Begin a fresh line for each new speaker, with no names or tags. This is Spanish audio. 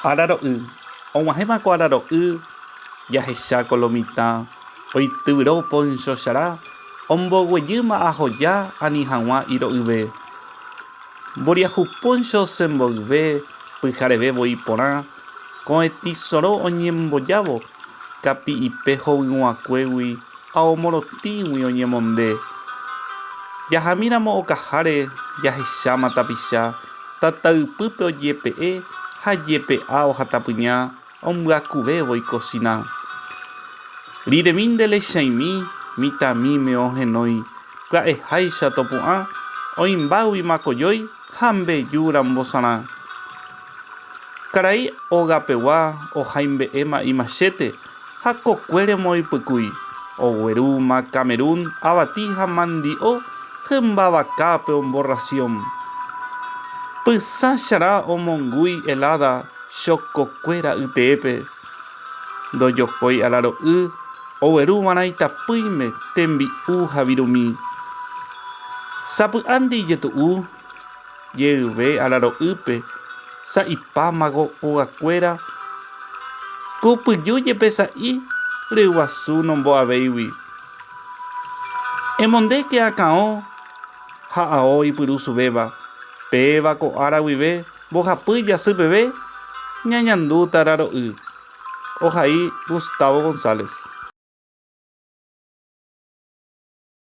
Araro'y og̃uahẽmako araro'y jahecha Kolomita oityviro Poncho chára omboguejýma ahoja ani hag̃ua iro'yve. Mboriahu Poncho semboyve pyharevevoi porã ko'ẽtisoro oñembojávo kapi'ipe hovyguakuégui ao morotĩgui oñemonde. Jahamíramo okaháre jahecháma tapicha tataypýpe ojepe'e ha jepe'a ohatapyña ombyakuvévoi kocina. Riremínte lecheĩmi mitãmíme ohenói pya'eháicha topu'ã oĩmbágui makojói ha mbejúra mbosarã. Karai ógapegua ohaimbe'éma imachéte ha kokuéremo oipykúi oguerúma Camerún avati ha mandi'o hymba vakápe omborración. Pychã chára omongúi helada chokokuéra ytépe. Ndojokói araro'y oguerúmarã itapỹime tembi'u ha virumi. Sapy'ánte ijetu'u jeyve araro'ýpe sa'ipámako ogakuéra kupyju jepe sa'i ryguasu nombo'avéigui. Emondéke akão ha ao ipyrusuvéva pévako ára guive mbohapy jasy peve ñañandúta araro'y. Ohai Gustavo González.